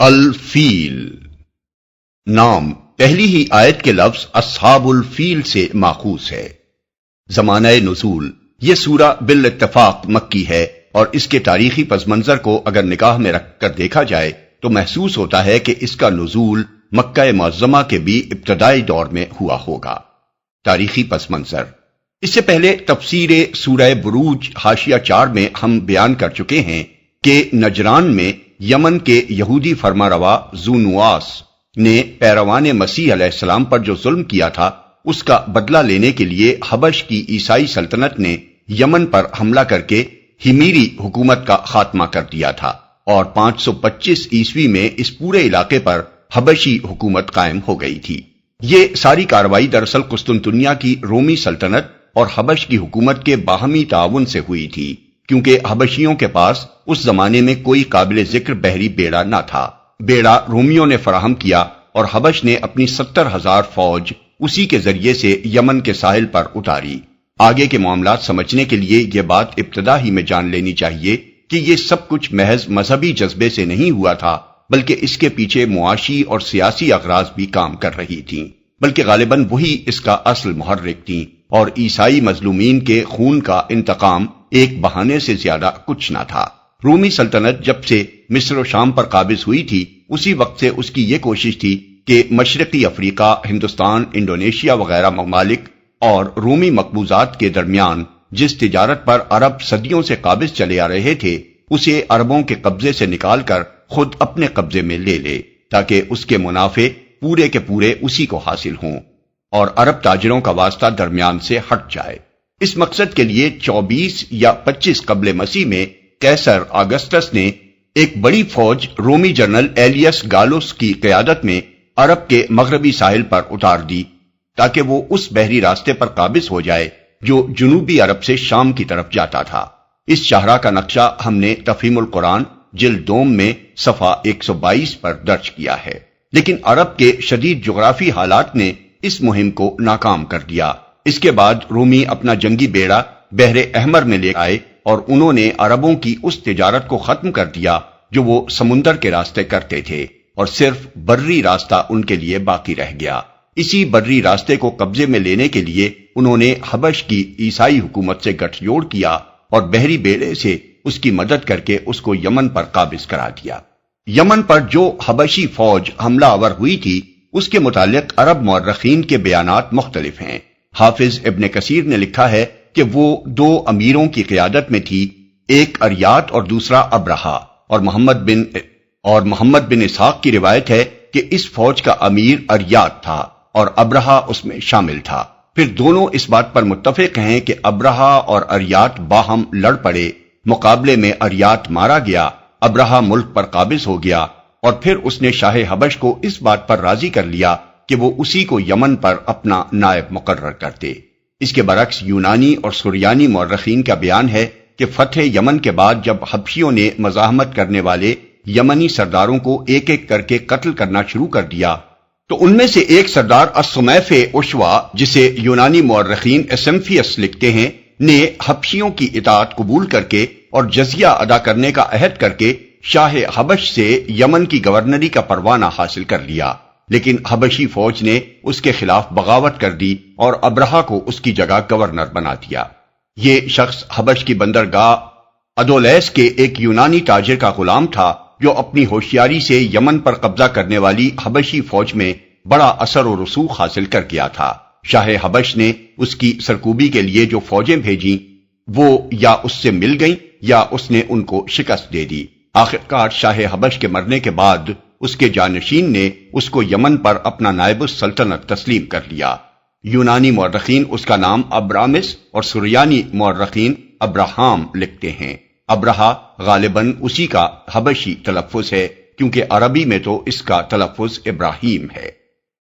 الفیل نام پہلی ہی آیت کے لفظ اصحاب الفیل سے ماخوذ ہے۔ زمانہ نزول یہ سورہ بالاتفاق مکی ہے اور اس کے تاریخی پس منظر کو اگر نگاہ میں رکھ کر دیکھا جائے تو محسوس ہوتا ہے کہ اس کا نزول مکہ معظمہ کے بھی ابتدائی دور میں ہوا ہوگا۔ تاریخی پس منظر اس سے پہلے تفسیر سورہ بروج حاشیہ 4 میں ہم بیان کر چکے ہیں کہ نجران میں یمن کے یہودی فرمانروا ذو نواس نے پیروان مسیح علیہ السلام پر جو ظلم کیا تھا اس کا بدلہ لینے کے لیے حبش کی عیسائی سلطنت نے یمن پر حملہ کر کے ہمیری حکومت کا خاتمہ کر دیا تھا اور 525 عیسوی میں اس پورے علاقے پر حبشی حکومت قائم ہو گئی تھی۔ یہ ساری کارروائی دراصل قسطنطنیہ کی رومی سلطنت اور حبش کی حکومت کے باہمی تعاون سے ہوئی تھی، کیونکہ حبشیوں کے پاس اس زمانے میں کوئی قابل ذکر بحری بیڑا نہ تھا۔ بیڑا رومیوں نے فراہم کیا اور حبش نے اپنی 70,000 فوج اسی کے ذریعے سے یمن کے ساحل پر اتاری۔ آگے کے معاملات سمجھنے کے لیے یہ بات ابتدا ہی میں جان لینی چاہیے کہ یہ سب کچھ محض مذہبی جذبے سے نہیں ہوا تھا، بلکہ اس کے پیچھے معاشی اور سیاسی اغراض بھی کام کر رہی تھیں، بلکہ غالباً وہی اس کا اصل محرک تھیں، اور عیسائی مظلومین کے خون کا انتقام ایک بہانے سے زیادہ کچھ نہ تھا۔ رومی سلطنت جب سے مصر و شام پر قابض ہوئی تھی اسی وقت سے اس کی یہ کوشش تھی کہ مشرقی افریقہ، ہندوستان، انڈونیشیا وغیرہ ممالک اور رومی مقبوضات کے درمیان جس تجارت پر عرب صدیوں سے قابض چلے آ رہے تھے اسے عربوں کے قبضے سے نکال کر خود اپنے قبضے میں لے لے، تاکہ اس کے منافع پورے کے پورے اسی کو حاصل ہوں اور عرب تاجروں کا واسطہ درمیان سے ہٹ جائے۔ اس مقصد کے لیے 24 یا 25 قبل مسیح میں قیصر آگسٹس نے ایک بڑی فوج رومی جنرل ایلیس گالوس کی قیادت میں عرب کے مغربی ساحل پر اتار دی تاکہ وہ اس بحری راستے پر قابض ہو جائے جو جنوبی عرب سے شام کی طرف جاتا تھا۔ اس شاہراہ کا نقشہ ہم نے تفہیم القرآن جلد دوم میں صفحہ 122 پر درج کیا ہے، لیکن عرب کے شدید جغرافی حالات نے اس مہم کو ناکام کر دیا۔ اس کے بعد رومی اپنا جنگی بیڑا بحر احمر میں لے آئے اور انہوں نے عربوں کی اس تجارت کو ختم کر دیا جو وہ سمندر کے راستے کرتے تھے، اور صرف بری راستہ ان کے لیے باقی رہ گیا۔ اسی بری راستے کو قبضے میں لینے کے لیے انہوں نے حبش کی عیسائی حکومت سے گٹھ جوڑ کیا اور بحری بیڑے سے اس کی مدد کر کے اس کو یمن پر قابض کرا دیا۔ یمن پر جو حبشی فوج حملہ آور ہوئی تھی اس کے متعلق عرب مورخین کے بیانات مختلف ہیں۔ حافظ ابن کثیر نے لکھا ہے کہ وہ 2 امیروں کی قیادت میں تھی، ایک اریات اور دوسرا ابرہا، اور محمد بن اسحاق کی روایت ہے کہ اس فوج کا امیر اریات تھا اور ابرہا اس میں شامل تھا۔ پھر دونوں اس بات پر متفق ہیں کہ ابرہا اور اریات باہم لڑ پڑے، مقابلے میں اریات مارا گیا، ابرہا ملک پر قابض ہو گیا اور پھر اس نے شاہ حبش کو اس بات پر راضی کر لیا کہ وہ اسی کو یمن پر اپنا نائب مقرر کرتے۔ اس کے برعکس یونانی اور سریانی مورخین کا بیان ہے کہ فتح یمن کے بعد جب حبشیوں نے مزاحمت کرنے والے یمنی سرداروں کو ایک ایک کر کے قتل کرنا شروع کر دیا تو ان میں سے ایک سردار السمیف اشوا، جسے یونانی مورخین اسمفیس لکھتے ہیں، نے حبشیوں کی اطاعت قبول کر کے اور جزیہ ادا کرنے کا عہد کر کے شاہ حبش سے یمن کی گورنری کا پروانہ حاصل کر لیا، لیکن حبشی فوج نے اس کے خلاف بغاوت کر دی اور ابرہا کو اس کی جگہ گورنر بنا دیا۔ یہ شخص حبش کی بندرگاہ ادولیس کے ایک یونانی تاجر کا غلام تھا جو اپنی ہوشیاری سے یمن پر قبضہ کرنے والی حبشی فوج میں بڑا اثر و رسوخ حاصل کر گیا تھا۔ شاہ حبش نے اس کی سرکوبی کے لیے جو فوجیں بھیجیں وہ یا اس سے مل گئیں یا اس نے ان کو شکست دے دی۔ آخرکار شاہ حبش کے مرنے کے بعد اس کے جانشین نے اس کو یمن پر اپنا نائب السلطنت تسلیم کر لیا۔ یونانی مورخین اس کا نام ابرامس اور سریانی مورخین ابراہام لکھتے ہیں۔ ابرہا غالباً اسی کا حبشی تلفظ ہے کیونکہ عربی میں تو اس کا تلفظ ابراہیم ہے۔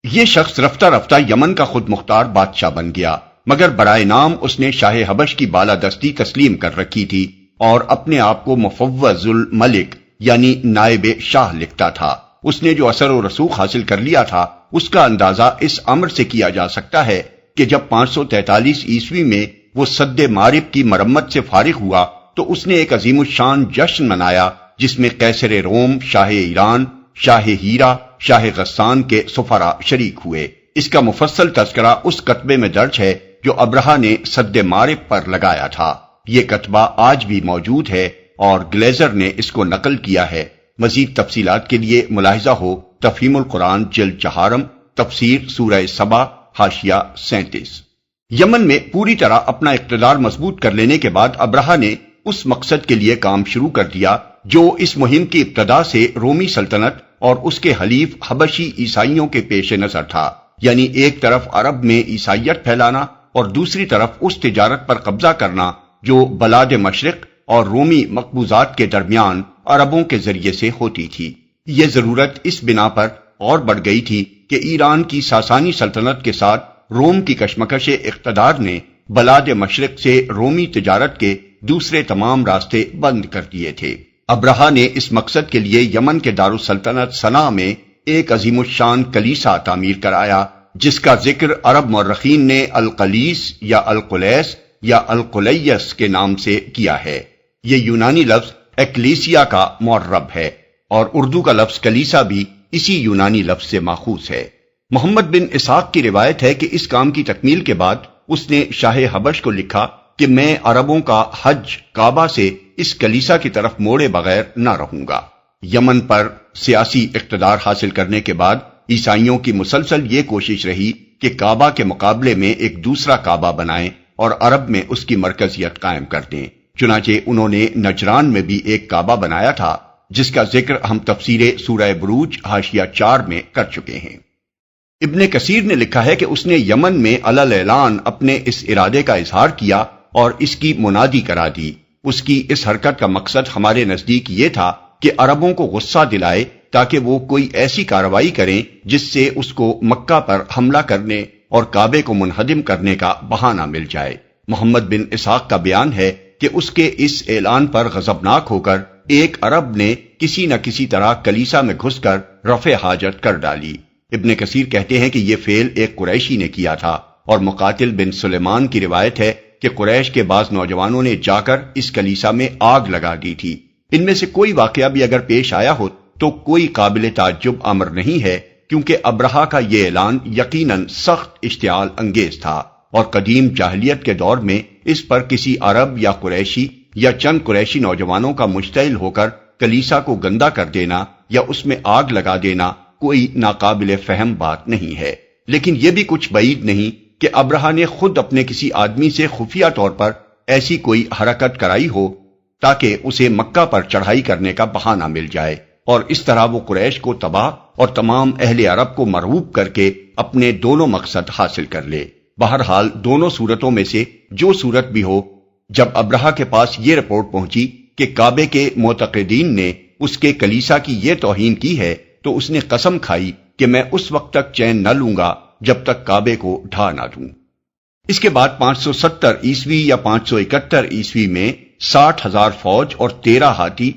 یہ شخص رفتہ رفتہ یمن کا خود مختار بادشاہ بن گیا، مگر برائے نام اس نے شاہ حبش کی بالادستی تسلیم کر رکھی تھی اور اپنے آپ کو مفوض الملک یعنی نائب شاہ لکھتا تھا۔ اس نے جو اثر و رسوخ حاصل کر لیا تھا اس کا اندازہ اس امر سے کیا جا سکتا ہے کہ جب 543 عیسوی میں وہ سد معرب کی مرمت سے فارغ ہوا تو اس نے ایک عظیم الشان جشن منایا جس میں قیصر روم، شاہ ایران شاہ ہیرا، شاہ غسان کے سفرا شریک ہوئے۔ اس کا مفصل تذکرہ اس کتبے میں درج ہے جو ابرہہ نے سد مارب پر لگایا تھا۔ یہ کتبہ آج بھی موجود ہے اور گلیزر نے اس کو نقل کیا ہے۔ مزید تفصیلات کے لیے ملاحظہ ہو تفہیم القرآن جلد 4، تفسیر سورہ سبا، حاشیہ 37۔ یمن میں پوری طرح اپنا اقتدار مضبوط کر لینے کے بعد ابرہہ نے اس مقصد کے لیے کام شروع کر دیا جو اس مہم کی ابتدا سے رومی سلطنت اور اس کے حلیف حبشی عیسائیوں کے پیش نظر تھا، یعنی ایک طرف عرب میں عیسائیت پھیلانا اور دوسری طرف اس تجارت پر قبضہ کرنا جو بلاد مشرق اور رومی مقبوضات کے درمیان عربوں کے ذریعے سے ہوتی تھی۔ یہ ضرورت اس بنا پر اور بڑھ گئی تھی کہ ایران کی ساسانی سلطنت کے ساتھ روم کی کشمکش اقتدار نے بلاد مشرق سے رومی تجارت کے دوسرے تمام راستے بند کر دیے تھے۔ ابرہہ نے اس مقصد کے لیے یمن کے دارالسلطنت صنعا میں ایک عظیم الشان کلیسا تعمیر کرایا جس کا ذکر عرب مورخین نے القلیس یا القلیس یا القلیس کے نام سے کیا ہے۔ یہ یونانی لفظ ایکلیسیا کا معرب ہے اور اردو کا لفظ کلیسا بھی اسی یونانی لفظ سے ماخوذ ہے۔ محمد بن اسحاق کی روایت ہے کہ اس کام کی تکمیل کے بعد اس نے شاہ حبش کو لکھا کہ میں عربوں کا حج کعبہ سے اس کلیسا کی طرف موڑے بغیر نہ رہوں گا۔ یمن پر سیاسی اقتدار حاصل کرنے کے بعد عیسائیوں کی مسلسل یہ کوشش رہی کہ کعبہ کے مقابلے میں ایک دوسرا کعبہ بنائیں اور عرب میں اس کی مرکزیت قائم کر دیں۔ چنانچہ انہوں نے نجران میں بھی ایک کعبہ بنایا تھا جس کا ذکر ہم تفسیر سورہ بروج حاشیہ 4 میں کر چکے ہیں۔ ابن کثیر نے لکھا ہے کہ اس نے یمن میں علی اعلان اپنے اس ارادے کا اظہار کیا اور اس کی منادی کرا دی۔ اس کی اس حرکت کا مقصد ہمارے نزدیک یہ تھا کہ عربوں کو غصہ دلائے تاکہ وہ کوئی ایسی کارروائی کریں جس سے اس کو مکہ پر حملہ کرنے اور کعبے کو منہدم کرنے کا بہانہ مل جائے۔ محمد بن اسحاق کا بیان ہے کہ اس کے اس اعلان پر غضبناک ہو کر ایک عرب نے کسی نہ کسی طرح کلیسا میں گھس کر رفع حاجت کر ڈالی۔ ابن کثیر کہتے ہیں کہ یہ فعل ایک قریشی نے کیا تھا اور مقاتل بن سلیمان کی روایت ہے کہ قریش کے بعض نوجوانوں نے جا کر اس کلیسا میں آگ لگا دی تھی۔ ان میں سے کوئی واقعہ بھی اگر پیش آیا ہو تو کوئی قابل تعجب امر نہیں ہے کیونکہ ابرہہ کا یہ اعلان یقیناً سخت اشتعال انگیز تھا اور قدیم جاہلیت کے دور میں اس پر کسی عرب یا قریشی یا چند قریشی نوجوانوں کا مشتعل ہو کر کلیسا کو گندا کر دینا یا اس میں آگ لگا دینا کوئی ناقابل فہم بات نہیں ہے۔ لیکن یہ بھی کچھ بعید نہیں کہ ابرہہ نے خود اپنے کسی آدمی سے خفیہ طور پر ایسی کوئی حرکت کرائی ہو تاکہ اسے مکہ پر چڑھائی کرنے کا بہانہ مل جائے اور اس طرح وہ قریش کو تباہ اور تمام اہل عرب کو مرعوب کر کے اپنے دونوں مقصد حاصل کر لے۔ بہرحال دونوں صورتوں میں سے جو صورت بھی ہو، جب ابرہہ کے پاس یہ رپورٹ پہنچی کہ کعبے کے معتقدین نے اس کے کلیسا کی یہ توہین کی ہے تو اس نے قسم کھائی کہ میں اس وقت تک چین نہ لوں گا جب تک کعبے کو ڈھا نہ دوں۔ اس کے بعد 570 عیسوی یا 571 عیسوی میں 60,000 فوج اور 13 ہاتھی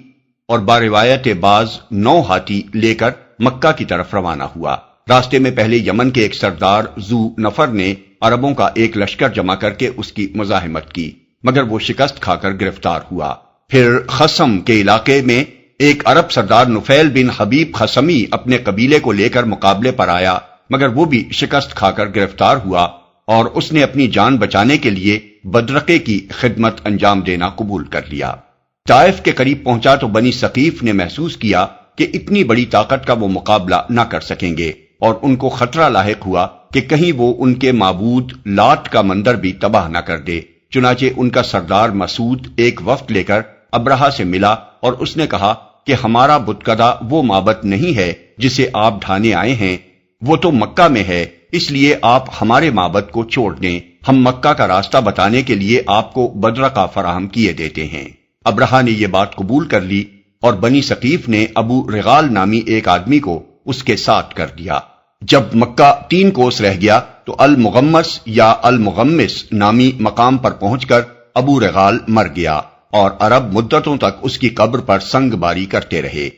اور باروایت بعض 9 ہاتھی لے کر مکہ کی طرف روانہ ہوا۔ راستے میں پہلے یمن کے ایک سردار ذو نفر نے عربوں کا ایک لشکر جمع کر کے اس کی مزاحمت کی مگر وہ شکست کھا کر گرفتار ہوا۔ پھر خصم کے علاقے میں ایک عرب سردار نفیل بن حبیب خصمی اپنے قبیلے کو لے کر مقابلے پر آیا مگر وہ بھی شکست کھا کر گرفتار ہوا اور اس نے اپنی جان بچانے کے لیے بدرقے کی خدمت انجام دینا قبول کر لیا۔ طائف کے قریب پہنچا تو بنی ثقیف نے محسوس کیا کہ اتنی بڑی طاقت کا وہ مقابلہ نہ کر سکیں گے اور ان کو خطرہ لاحق ہوا کہ کہیں وہ ان کے معبود لات کا مندر بھی تباہ نہ کر دے۔ چنانچہ ان کا سردار مسعود ایک وفد لے کر ابرہہ سے ملا اور اس نے کہا کہ ہمارا بتکدہ وہ معبد نہیں ہے جسے آپ ڈھانے آئے ہیں، وہ تو مکہ میں ہے، اس لیے آپ ہمارے معبد کو چھوڑ دیں، ہم مکہ کا راستہ بتانے کے لیے آپ کو بدرقہ فراہم کیے دیتے ہیں۔ ابرہہ نے یہ بات قبول کر لی اور بنی ثقیف نے ابو رغال نامی ایک آدمی کو اس کے ساتھ کر دیا۔ جب مکہ 3 کوس رہ گیا تو المغمس یا المغمس نامی مقام پر پہنچ کر ابو رغال مر گیا اور عرب مدتوں تک اس کی قبر پر سنگ باری کرتے رہے۔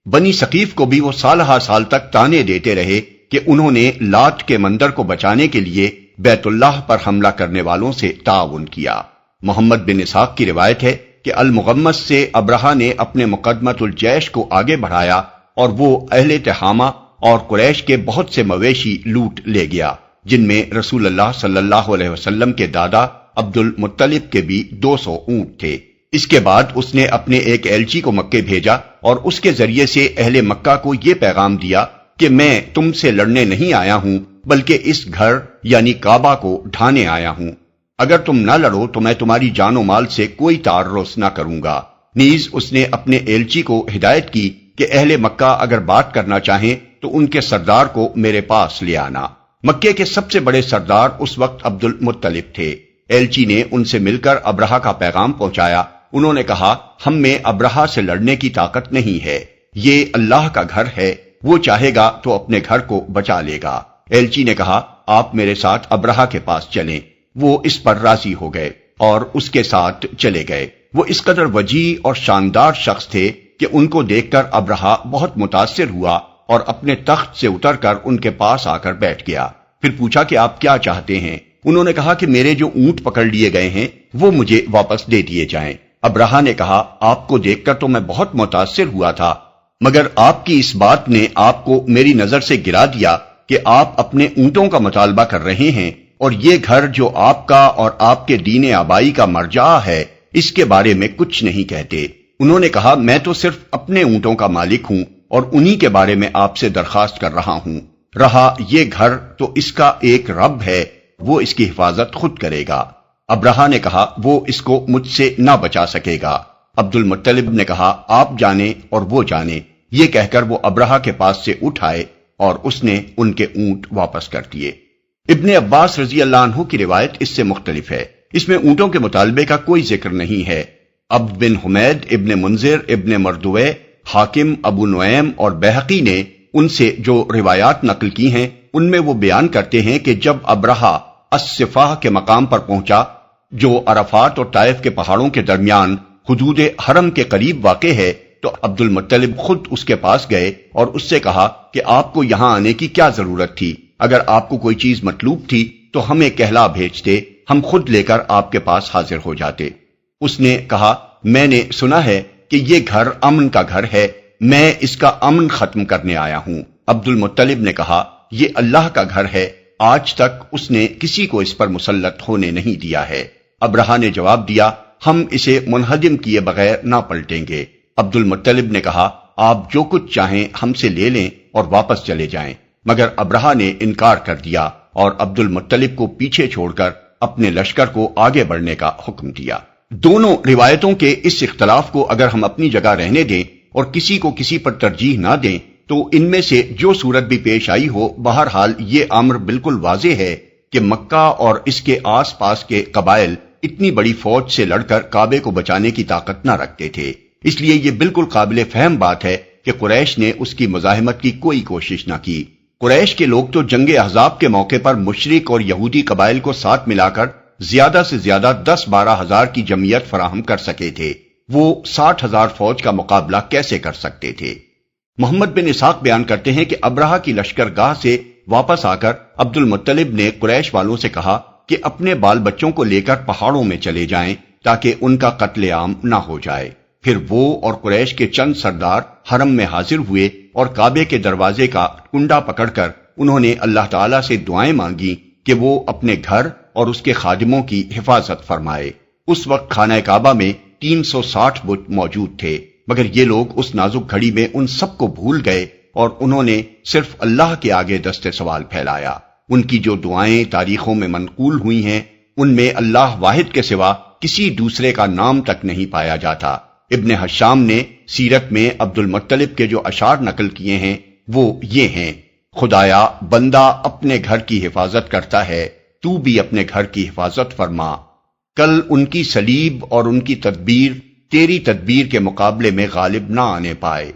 بنی ثقیف کو بھی وہ سالہ سال تک تانے دیتے رہے کہ انہوں نے لات کے مندر کو بچانے کے لیے بیت اللہ پر حملہ کرنے والوں سے تعاون کیا۔ محمد بن اسحاق کی روایت ہے کہ المغمس سے ابرہہ نے اپنے مقدمۃ الجیش کو آگے بڑھایا اور وہ اہل تہامہ اور قریش کے بہت سے مویشی لوٹ لے گیا، جن میں رسول اللہ صلی اللہ علیہ وسلم کے دادا عبد المطلب کے بھی 200 اونٹ تھے۔ اس کے بعد اس نے اپنے ایک ایلچی کو مکے بھیجا اور اس کے ذریعے سے اہل مکہ کو یہ پیغام دیا کہ میں تم سے لڑنے نہیں آیا ہوں بلکہ اس گھر یعنی کعبہ کو ڈھانے آیا ہوں۔ اگر تم نہ لڑو تو میں تمہاری جان و مال سے کوئی تعرض نہ کروں گا۔ نیز اس نے اپنے ایلچی کو ہدایت کی کہ اہل مکہ اگر بات کرنا چاہیں تو ان کے سردار کو میرے پاس لے آنا۔ مکے کے سب سے بڑے سردار اس وقت عبد المطلب تھے۔ ایلچی نے ان سے مل کر ابرہہ کا پیغام پہنچایا۔ انہوں نے کہا ہم میں ابرہہ سے لڑنے کی طاقت نہیں ہے، یہ اللہ کا گھر ہے، وہ چاہے گا تو اپنے گھر کو بچا لے گا۔ ایلچی نے کہا آپ میرے ساتھ ابرہہ کے پاس چلیں۔ وہ اس پر راضی ہو گئے اور اس کے ساتھ چلے گئے۔ وہ اس قدر وجیح اور شاندار شخص تھے کہ ان کو دیکھ کر ابرہہ بہت متاثر ہوا اور اپنے تخت سے اتر کر ان کے پاس آ کر بیٹھ گیا۔ پھر پوچھا کہ آپ کیا چاہتے ہیں؟ انہوں نے کہا کہ میرے جو اونٹ پکڑ لیے گئے ہیں وہ مجھے واپس دے دیے جائیں۔ ابرہہ نے کہا آپ کو دیکھ کر تو میں بہت متاثر ہوا تھا، مگر آپ کی اس بات نے آپ کو میری نظر سے گرا دیا کہ آپ اپنے اونٹوں کا مطالبہ کر رہے ہیں، اور یہ گھر جو آپ کا اور آپ کے دین آبائی کا مرجع ہے اس کے بارے میں کچھ نہیں کہتے۔ انہوں نے کہا میں تو صرف اپنے اونٹوں کا مالک ہوں اور انہی کے بارے میں آپ سے درخواست کر رہا ہوں۔ رہا یہ گھر تو اس کا ایک رب ہے، وہ اس کی حفاظت خود کرے گا۔ ابرہہ نے کہا وہ اس کو مجھ سے نہ بچا سکے گا۔ عبد المطلب نے کہا آپ جانیں اور وہ جانے۔ یہ کہہ کر وہ ابرہہ کے پاس سے اٹھ آئے اور اس نے ان کے اونٹ واپس کر دیے۔ ابن عباس رضی اللہ عنہ کی روایت اس سے مختلف ہے، اس میں اونٹوں کے مطالبے کا کوئی ذکر نہیں ہے۔ عبد بن حمید، ابن منذر، ابن مردوے، حاکم، ابو نعیم اور بہقی نے ان سے جو روایات نقل کی ہیں ان میں وہ بیان کرتے ہیں کہ جب ابرہہ الصفاہ کے مقام پر پہنچا جو عرفات اور طائف کے پہاڑوں کے درمیان حدود حرم کے قریب واقع ہے، تو عبد المطلب خود اس کے پاس گئے اور اس سے کہا کہ آپ کو یہاں آنے کی کیا ضرورت تھی؟ اگر آپ کو کوئی چیز مطلوب تھی تو ہمیں کہلا بھیجتے، ہم خود لے کر آپ کے پاس حاضر ہو جاتے۔ اس نے کہا میں نے سنا ہے کہ یہ گھر امن کا گھر ہے، میں اس کا امن ختم کرنے آیا ہوں۔ عبد المطلب نے کہا یہ اللہ کا گھر ہے، آج تک اس نے کسی کو اس پر مسلط ہونے نہیں دیا ہے۔ ابرہہ نے جواب دیا ہم اسے منہدم کیے بغیر نہ پلٹیں گے۔ عبد المطلب نے کہا آپ جو کچھ چاہیں ہم سے لے لیں اور واپس چلے جائیں، مگر ابرہہ نے انکار کر دیا اور عبد المطلب کو پیچھے چھوڑ کر اپنے لشکر کو آگے بڑھنے کا حکم دیا۔ دونوں روایتوں کے اس اختلاف کو اگر ہم اپنی جگہ رہنے دیں اور کسی کو کسی پر ترجیح نہ دیں تو ان میں سے جو صورت بھی پیش آئی ہو، بہرحال یہ امر بالکل واضح ہے کہ مکہ اور اس کے آس پاس کے قبائل اتنی بڑی فوج سے لڑ کر کعبے کو بچانے کی طاقت نہ رکھتے تھے۔ اس لیے یہ بالکل قابل فہم بات ہے کہ قریش نے اس کی مزاحمت کی کوئی کوشش نہ کی۔ قریش کے لوگ تو جنگ احزاب کے موقع پر مشرک اور یہودی قبائل کو ساتھ ملا کر زیادہ سے زیادہ 10-12 ہزار کی جمعیت فراہم کر سکے تھے، وہ 60,000 فوج کا مقابلہ کیسے کر سکتے تھے؟ محمد بن اسحاق بیان کرتے ہیں کہ ابرہہ کی لشکر گاہ سے واپس آ کر عبد المطلب نے قریش والوں سے کہا کہ اپنے بال بچوں کو لے کر پہاڑوں میں چلے جائیں تاکہ ان کا قتل عام نہ ہو جائے۔ پھر وہ اور قریش کے چند سردار حرم میں حاضر ہوئے اور کعبے کے دروازے کا کنڈا پکڑ کر انہوں نے اللہ تعالیٰ سے دعائیں مانگی کہ وہ اپنے گھر اور اس کے خادموں کی حفاظت فرمائے۔ اس وقت خانہ کعبہ میں 360 بت موجود تھے، مگر یہ لوگ اس نازک گھڑی میں ان سب کو بھول گئے اور انہوں نے صرف اللہ کے آگے دست سوال پھیلایا۔ ان کی جو دعائیں تاریخوں میں منقول ہوئی ہیں ان میں اللہ واحد کے سوا کسی دوسرے کا نام تک نہیں پایا جاتا۔ ابن حشام نے سیرت میں عبد المطلب کے جو اشعار نقل کیے ہیں وہ یہ ہیں: خدایا بندہ اپنے گھر کی حفاظت کرتا ہے، تو بھی اپنے گھر کی حفاظت فرما۔ کل ان کی صلیب اور ان کی تدبیر تیری تدبیر کے مقابلے میں غالب نہ آنے پائے۔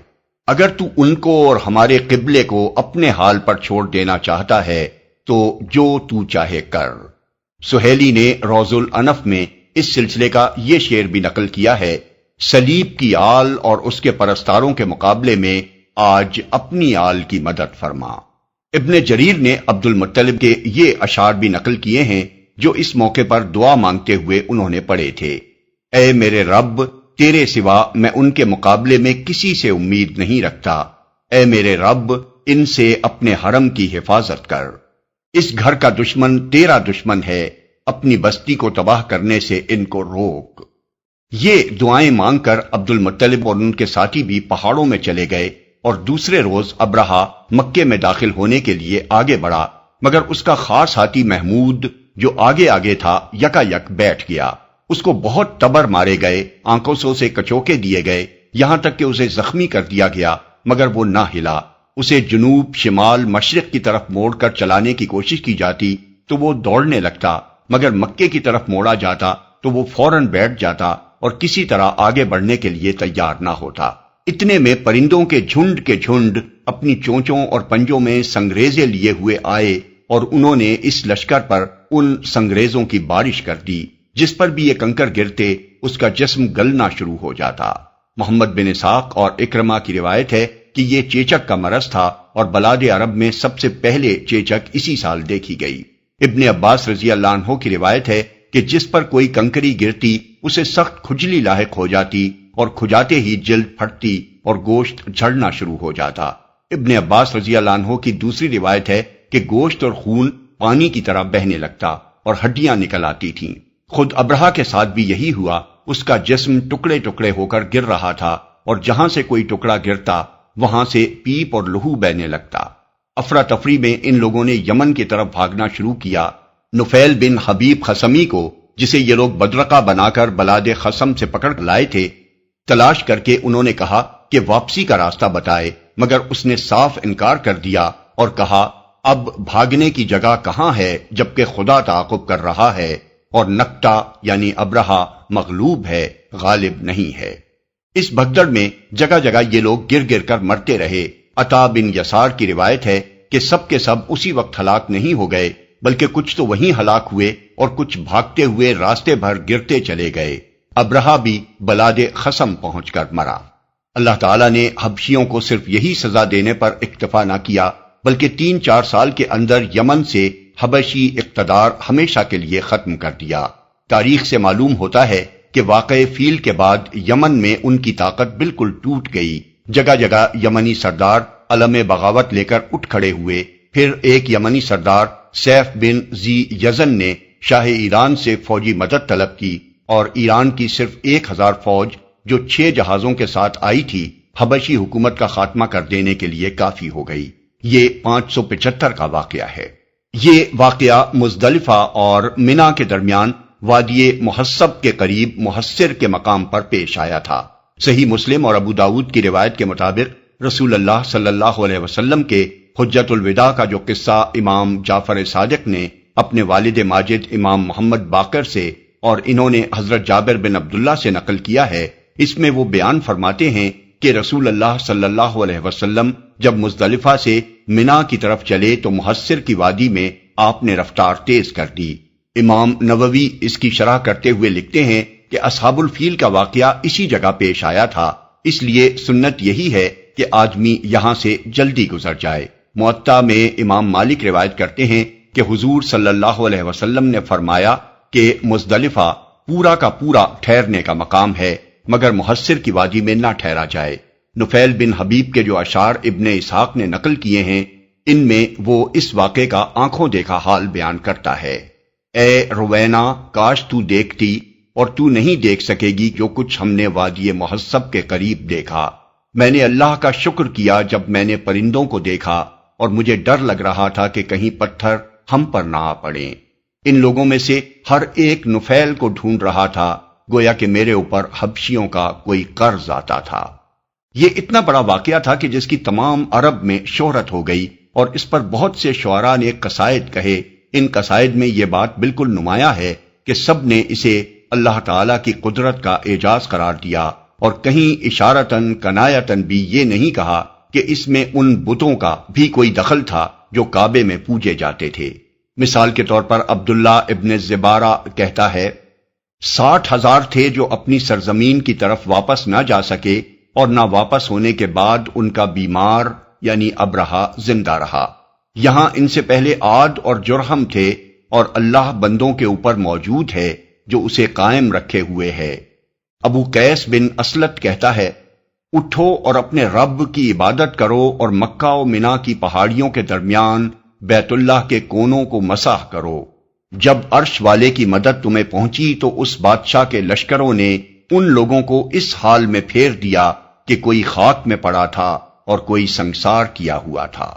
اگر تو ان کو اور ہمارے قبلے کو اپنے حال پر چھوڑ دینا چاہتا ہے تو جو تو چاہے کر۔ سہیلی نے روض الانف میں اس سلسلے کا یہ شعر بھی نقل کیا ہے: صلیب کی آل اور اس کے پرستاروں کے مقابلے میں آج اپنی آل کی مدد فرما۔ ابن جریر نے عبد المطلب کے یہ اشعار بھی نقل کیے ہیں جو اس موقع پر دعا مانگتے ہوئے انہوں نے پڑھے تھے: اے میرے رب، تیرے سوا میں ان کے مقابلے میں کسی سے امید نہیں رکھتا، اے میرے رب، ان سے اپنے حرم کی حفاظت کر، اس گھر کا دشمن تیرا دشمن ہے، اپنی بستی کو تباہ کرنے سے ان کو روک۔ یہ دعائیں مانگ کر عبد المطلب اور ان کے ساتھی بھی پہاڑوں میں چلے گئے، اور دوسرے روز ابرہہ مکے میں داخل ہونے کے لیے آگے بڑھا، مگر اس کا خاص ہاتھی محمود جو آگے آگے تھا یکا یک بیٹھ گیا۔ اس کو بہت تبر مارے گئے، آنکھوں سے کچوکے دیے گئے، یہاں تک کہ اسے زخمی کر دیا گیا، مگر وہ نہ ہلا۔ اسے جنوب، شمال، مشرق کی طرف موڑ کر چلانے کی کوشش کی جاتی تو وہ دوڑنے لگتا، مگر مکے کی طرف موڑا جاتا تو وہ فوراً بیٹھ جاتا اور کسی طرح آگے بڑھنے کے لیے تیار نہ ہوتا۔ اتنے میں پرندوں کے جھنڈ اپنی چونچوں اور پنجوں میں سنگریزے لیے ہوئے آئے، اور انہوں نے اس لشکر پر ان سنگریزوں کی بارش کر دی، جس پر بھی یہ کنکر گرتے اس کا جسم گلنا شروع ہو جاتا۔ محمد بن اسحاق اور اکرمہ کی روایت ہے کہ یہ چیچک کا مرض تھا، اور بلاد عرب میں سب سے پہلے چیچک اسی سال دیکھی گئی۔ ابن عباس رضی اللہ عنہ کی روایت ہے کہ جس پر کوئی کنکری گرتی اسے سخت کھجلی لاحق ہو جاتی، اور کھجاتے ہی جلد پھٹتی اور گوشت جھڑنا شروع ہو جاتا۔ ابن عباس رضی اللہ عنہ کی دوسری روایت ہے کہ گوشت اور خون پانی کی طرح بہنے لگتا اور ہڈیاں نکل آتی تھیں۔ خود ابرہہ کے ساتھ بھی یہی ہوا، اس کا جسم ٹکڑے ٹکڑے ہو کر گر رہا تھا، اور جہاں سے کوئی ٹکڑا گرتا وہاں سے پیپ اور لہو بہنے لگتا۔ افراتفری میں ان لوگوں نے یمن کی طرف بھاگنا شروع کیا۔ نفیل بن حبیب خصمی کو، جسے یہ لوگ بدرقہ بنا کر بلاد خصم سے پکڑ لائے تھے، تلاش کر کے انہوں نے کہا کہ واپسی کا راستہ بتائے، مگر اس نے صاف انکار کر دیا اور کہا اب بھاگنے کی جگہ کہاں ہے جبکہ خدا تعاقب کر رہا ہے، اور نکٹا یعنی ابرہہ مغلوب ہے، غالب نہیں ہے۔ اس بھگدڑ میں جگہ جگہ یہ لوگ گر گر کر مرتے رہے۔ عطا بن یسار کی روایت ہے کہ سب کے سب اسی وقت ہلاک نہیں ہو گئے، بلکہ کچھ تو وہیں ہلاک ہوئے اور کچھ بھاگتے ہوئے راستے بھر گرتے چلے گئے۔ ابرہہ بھی بلاد خصم پہنچ کر مرا۔ اللہ تعالیٰ نے حبشیوں کو صرف یہی سزا دینے پر اکتفا نہ کیا، بلکہ 3-4 سال کے اندر یمن سے حبشی اقتدار ہمیشہ کے لیے ختم کر دیا۔ تاریخ سے معلوم ہوتا ہے کہ واقعہ فیل کے بعد یمن میں ان کی طاقت بالکل ٹوٹ گئی۔ جگہ جگہ یمنی سردار علم بغاوت لے کر اٹھ کھڑے ہوئے۔ پھر ایک یمنی سردار سیف بن ذی یزن نے شاہ ایران سے فوجی مدد طلب کی، اور ایران کی صرف 1000 فوج جو 6 جہازوں کے ساتھ آئی تھی، حبشی حکومت کا خاتمہ کر دینے کے لیے کافی ہو گئی۔ یہ 575 کا واقعہ ہے۔ یہ واقعہ مزدلفہ اور منا کے درمیان وادی محصب کے قریب محصر کے مقام پر پیش آیا تھا۔ صحیح مسلم اور ابو داؤد کی روایت کے مطابق رسول اللہ صلی اللہ علیہ وسلم کے حجت الوداع کا جو قصہ امام جعفر صادق نے اپنے والد ماجد امام محمد باقر سے اور انہوں نے حضرت جابر بن عبداللہ سے نقل کیا ہے، اس میں وہ بیان فرماتے ہیں کہ رسول اللہ صلی اللہ علیہ وسلم جب مزدلفہ سے منا کی طرف چلے تو محصر کی وادی میں آپ نے رفتار تیز کر دی۔ امام نووی اس کی شرح کرتے ہوئے لکھتے ہیں کہ اصحاب الفیل کا واقعہ اسی جگہ پیش آیا تھا، اس لیے سنت یہی ہے کہ آدمی یہاں سے جلدی گزر جائے۔ موطا میں امام مالک روایت کرتے ہیں کہ حضور صلی اللہ علیہ وسلم نے فرمایا کہ مزدلفہ پورا کا پورا ٹھہرنے کا مقام ہے، مگر محصر کی وادی میں نہ ٹھہرا جائے۔ نفیل بن حبیب کے جو اشعار ابن اسحاق نے نقل کیے ہیں، ان میں وہ اس واقعے کا آنکھوں دیکھا حال بیان کرتا ہے۔ اے روینا، کاش تو دیکھتی اور تو نہیں دیکھ سکے گی جو کچھ ہم نے وادی محصب کے قریب دیکھا۔ میں نے اللہ کا شکر کیا جب میں نے پرندوں کو دیکھا، اور مجھے ڈر لگ رہا تھا کہ کہیں پتھر ہم پر نہ آ پڑیں۔ ان لوگوں میں سے ہر ایک نفیل کو ڈھونڈ رہا تھا، گویا کہ میرے اوپر حبشیوں کا کوئی قرض آتا تھا۔ یہ اتنا بڑا واقعہ تھا کہ جس کی تمام عرب میں شہرت ہو گئی، اور اس پر بہت سے شعراء نے قصائد کہے۔ ان قصائد میں یہ بات بالکل نمایاں ہے کہ سب نے اسے اللہ تعالیٰ کی قدرت کا اعجاز قرار دیا، اور کہیں اشارتاً کنایتاً بھی یہ نہیں کہا کہ اس میں ان بتوں کا بھی کوئی دخل تھا جو کعبے میں پوجے جاتے تھے۔ مثال کے طور پر عبداللہ ابن زبارہ کہتا ہے، 60,000 تھے جو اپنی سرزمین کی طرف واپس نہ جا سکے، اور نہ واپس ہونے کے بعد ان کا بیمار یعنی ابرہہ زندہ رہا۔ یہاں ان سے پہلے عاد اور جرہم تھے، اور اللہ بندوں کے اوپر موجود ہے جو اسے قائم رکھے ہوئے ہے۔ ابو قیس بن اسلت کہتا ہے، اٹھو اور اپنے رب کی عبادت کرو اور مکہ و منا کی پہاڑیوں کے درمیان بیت اللہ کے کونوں کو مسح کرو۔ جب عرش والے کی مدد تمہیں پہنچی تو اس بادشاہ کے لشکروں نے ان لوگوں کو اس حال میں پھیر دیا کہ کوئی خاک میں پڑا تھا اور کوئی سنگسار کیا ہوا تھا۔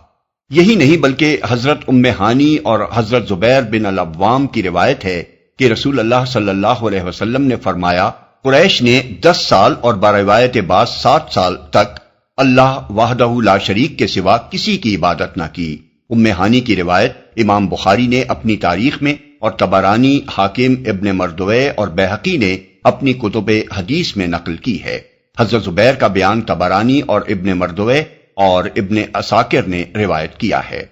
یہی نہیں بلکہ حضرت ام ہانی اور حضرت زبیر بن العوام کی روایت ہے کہ رسول اللہ صلی اللہ علیہ وسلم نے فرمایا، قریش نے 10 سال اور بروایت بعض 7 سال تک اللہ وحدہ لا شریک کے سوا کسی کی عبادت نہ کی۔ ام ہانی کی روایت امام بخاری نے اپنی تاریخ میں اور طبرانی، حاکم، ابن مردوے اور بیہقی نے اپنی کتب حدیث میں نقل کی ہے۔ حضرت زبیر کا بیان طبرانی اور ابن مردوے اور ابن عساکر نے روایت کیا ہے،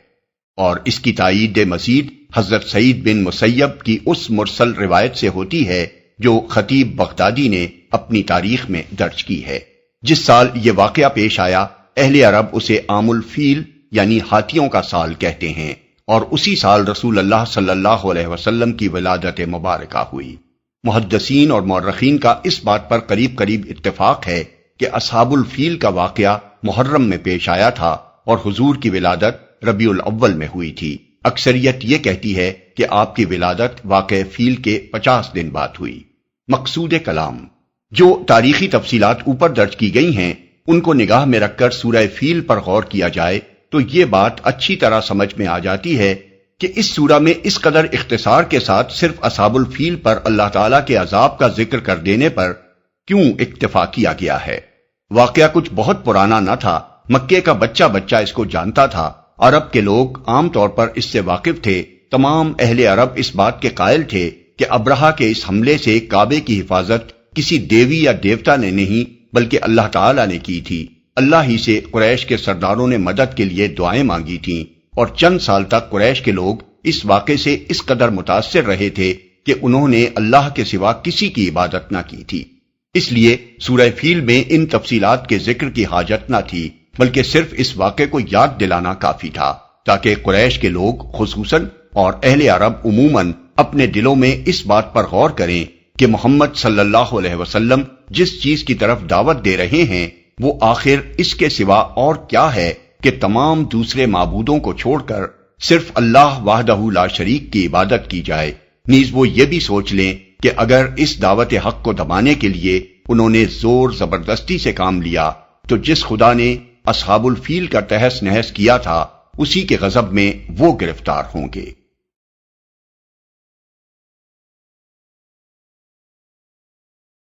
اور اس کی تائید مزید حضرت سعید بن مسیب کی اس مرسل روایت سے ہوتی ہے جو خطیب بغدادی نے اپنی تاریخ میں درج کی ہے۔ جس سال یہ واقعہ پیش آیا، اہل عرب اسے عام الفیل یعنی ہاتھیوں کا سال کہتے ہیں، اور اسی سال رسول اللہ صلی اللہ علیہ وسلم کی ولادت مبارکہ ہوئی۔ محدثین اور مورخین کا اس بات پر قریب قریب اتفاق ہے کہ اصحاب الفیل کا واقعہ محرم میں پیش آیا تھا اور حضور کی ولادت ربیع الاول میں ہوئی تھی۔ اکثریت یہ کہتی ہے کہ آپ کی ولادت واقع فیل کے 50 دن بعد ہوئی۔ مقصود کلام، جو تاریخی تفصیلات اوپر درج کی گئی ہیں ان کو نگاہ میں رکھ کر سورہ فیل پر غور کیا جائے تو یہ بات اچھی طرح سمجھ میں آ جاتی ہے کہ اس سورہ میں اس قدر اختصار کے ساتھ صرف اصحاب الفیل پر اللہ تعالیٰ کے عذاب کا ذکر کر دینے پر کیوں اکتفا کیا گیا ہے۔ واقعہ کچھ بہت پرانا نہ تھا، مکے کا بچہ بچہ اس کو جانتا تھا، عرب کے لوگ عام طور پر اس سے واقف تھے۔ تمام اہل عرب اس بات کے قائل تھے کہ ابرہہ کے اس حملے سے کعبے کی حفاظت کسی دیوی یا دیوتا نے نہیں بلکہ اللہ تعالیٰ نے کی تھی۔ اللہ ہی سے قریش کے سرداروں نے مدد کے لیے دعائیں مانگی تھیں، اور چند سال تک قریش کے لوگ اس واقعے سے اس قدر متاثر رہے تھے کہ انہوں نے اللہ کے سوا کسی کی عبادت نہ کی تھی۔ اس لیے سورہ فیل میں ان تفصیلات کے ذکر کی حاجت نہ تھی، بلکہ صرف اس واقعے کو یاد دلانا کافی تھا تاکہ قریش کے لوگ خصوصاً اور اہل عرب عموماً اپنے دلوں میں اس بات پر غور کریں کہ محمد صلی اللہ علیہ وسلم جس چیز کی طرف دعوت دے رہے ہیں وہ آخر اس کے سوا اور کیا ہے کہ تمام دوسرے معبودوں کو چھوڑ کر صرف اللہ وحدہ لا شریک کی عبادت کی جائے۔ نیز وہ یہ بھی سوچ لیں کہ اگر اس دعوت حق کو دبانے کے لیے انہوں نے زور زبردستی سے کام لیا تو جس خدا نے اصحاب الفیل کا تہس نہس کیا تھا اسی کے غضب میں وہ گرفتار ہوں گے۔